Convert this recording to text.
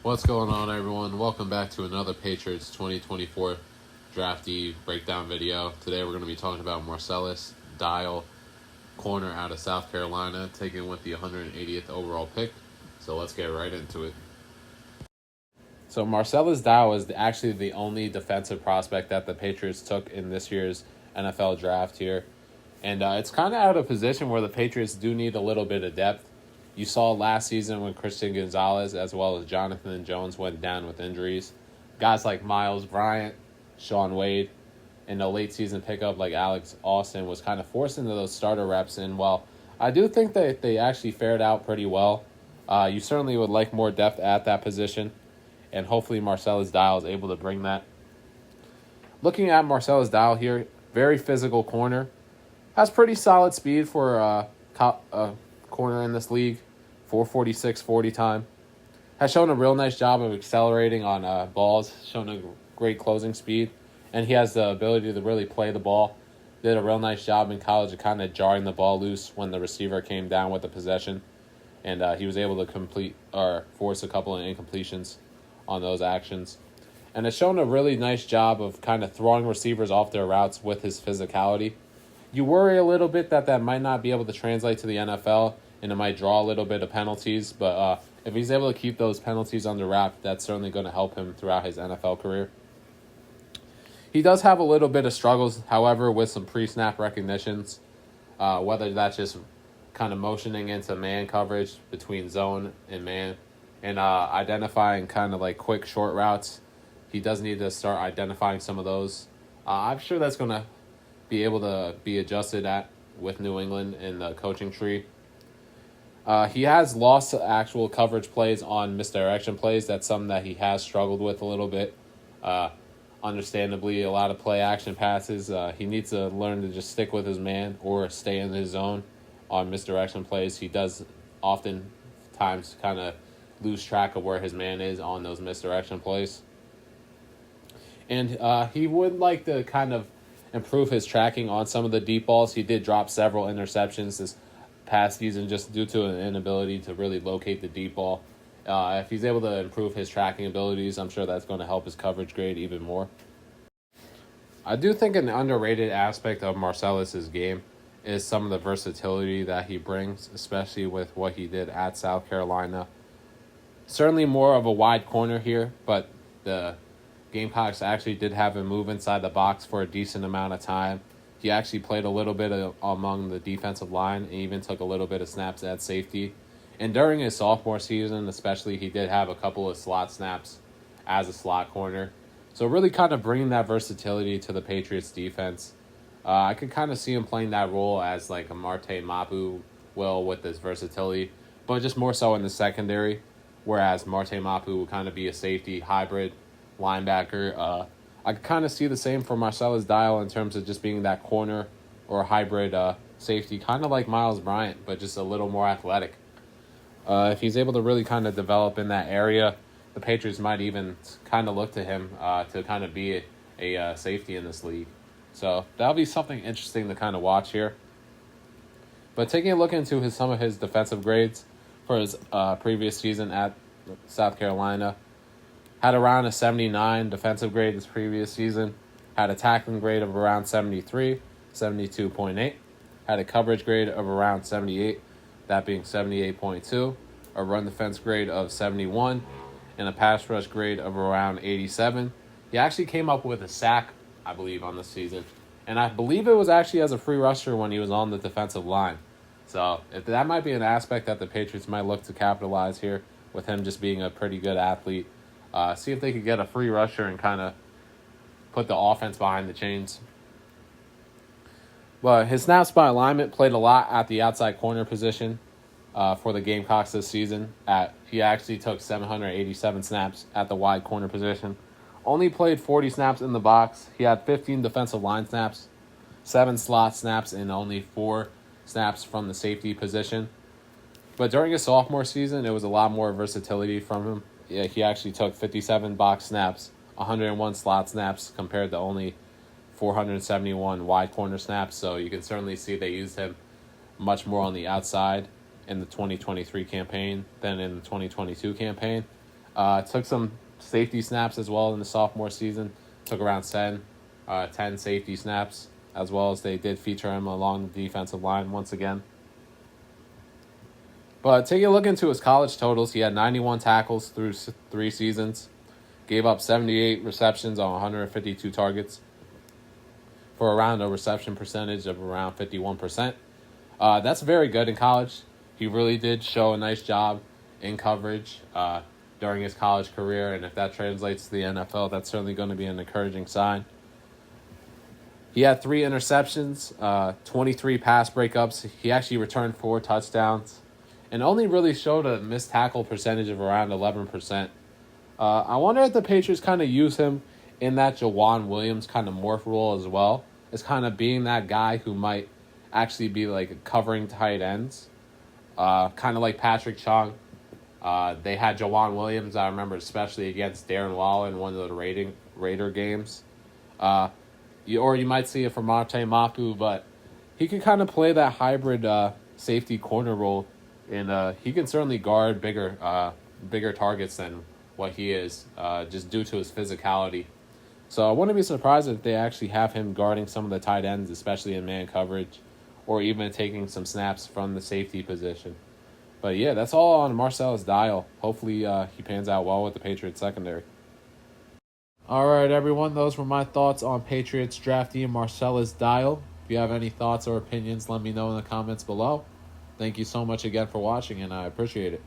What's going on, everyone? Welcome back to another Patriots 2024 draftee breakdown video. Today we're going to be talking about Marcellas Dial, corner out of South Carolina, taken with the 180th overall pick. So let's get right into it. So Marcellas Dial was actually the only defensive prospect that the Patriots took in this year's NFL draft here. And it's kind of out of position where the Patriots do need a little bit of depth. You saw last season when Christian Gonzalez as well as Jonathan Jones went down with injuries. Guys like Miles Bryant, Shaun Wade, and a late season pickup like Alex Austin was kind of forced into those starter reps. And while I do think that they actually fared out pretty well, you certainly would like more depth at that position. And hopefully Marcellas Dial is able to bring that. Looking at Marcellas Dial here, very physical corner. Has pretty solid speed for a corner in this league. 4.46 40 time. Has shown a real nice job of accelerating on balls. Shown a great closing speed. And he has the ability to really play the ball. Did a real nice job in college of kind of jarring the ball loose when the receiver came down with the possession. And he was able to complete or force a couple of incompletions on those actions. And has shown a really nice job of kind of throwing receivers off their routes with his physicality. You worry a little bit that might not be able to translate to the NFL, and it might draw a little bit of penalties. But if he's able to keep those penalties under wrap, that's certainly going to help him throughout his NFL career. He does have a little bit of struggles, however, with some pre-snap recognitions, whether that's just kind of motioning into man coverage between zone and man, and identifying kind of like quick short routes. He does need to start identifying some of those. I'm sure that's going to be able to be adjusted at with New England in the coaching tree. He has lost actual coverage plays on misdirection plays. That's something that he has struggled with a little bit. Understandably, a lot of play action passes. He needs to learn to just stick with his man or stay in his zone on misdirection plays. He does oftentimes kind of lose track of where his man is on those misdirection plays. And he would like to kind of improve his tracking on some of the deep balls. He did drop several interceptions this past season just due to an inability to really locate the deep ball. If he's able to improve his tracking abilities, I'm sure that's going to help his coverage grade even more. I do think an underrated aspect of Marcellas' game is some of the versatility that he brings, especially with what he did at South Carolina. Certainly more of a wide corner here, but the Gamecocks actually did have him move inside the box for a decent amount of time. He actually played a little bit among the defensive line and even took a little bit of snaps at safety. And during his sophomore season especially, he did have a couple of slot snaps as a slot corner. So really kind of bringing that versatility to the Patriots defense. I could kind of see him playing that role as like a Marte Mapu will with this versatility, but just more so in the secondary, whereas Marte Mapu will kind of be a safety hybrid linebacker. I could kind of see the same for Marcellas Dial in terms of just being that corner or hybrid safety, kind of like Miles Bryant, but just a little more athletic. If he's able to really kind of develop in that area, the Patriots might even kind of look to him to kind of be a safety in this league. So that'll be something interesting to kind of watch here. But taking a look into some of his defensive grades for his previous season at South Carolina, had around a 79 defensive grade this previous season. Had a tackling grade of around 73, 72.8. Had a coverage grade of around 78, that being 78.2. A run defense grade of 71. And a pass rush grade of around 87. He actually came up with a sack, I believe, on this season. And I believe it was actually as a free rusher when he was on the defensive line. So if that might be an aspect that the Patriots might look to capitalize here with him just being a pretty good athlete. See if they could get a free rusher and kind of put the offense behind the chains. But his snaps by alignment played a lot at the outside corner position for the Gamecocks this season. He actually took 787 snaps at the wide corner position. Only played 40 snaps in the box. He had 15 defensive line snaps, 7 slot snaps, and only 4 snaps from the safety position. But during his sophomore season, it was a lot more versatility from him. Yeah, he actually took 57 box snaps, 101 slot snaps compared to only 471 wide corner snaps. So you can certainly see they used him much more on the outside in the 2023 campaign than in the 2022 campaign. Took some safety snaps as well in the sophomore season. Took around 10 safety snaps, as well as they did feature him along the defensive line once again. But taking a look into his college totals, he had 91 tackles through 3 seasons, gave up 78 receptions on 152 targets for around a reception percentage of around 51%. That's very good in college. He really did show a nice job in coverage during his college career, and if that translates to the NFL, that's certainly going to be an encouraging sign. He had 3 interceptions, 23 pass breakups. He actually returned 4 touchdowns, and only really showed a missed tackle percentage of around 11%. I wonder if the Patriots kind of use him in that Jawan Williams kind of morph role as well, as kind of being that guy who might actually be like covering tight ends, kind of like Patrick Chung. They had Jawan Williams, I remember, especially against Darren Waller in one of the Raider games. Or you might see it from Marte Mapu, but he can kind of play that hybrid safety corner role, and he can certainly guard bigger targets than what he is, just due to his physicality. So I wouldn't be surprised if they actually have him guarding some of the tight ends, especially in man coverage, or even taking some snaps from the safety position. But yeah, that's all on Marcellas Dial. Hopefully he pans out well with the Patriots secondary. All right, everyone. Those were my thoughts on Patriots draftee Marcellas Dial. If you have any thoughts or opinions, let me know in the comments below. Thank you so much again for watching, and I appreciate it.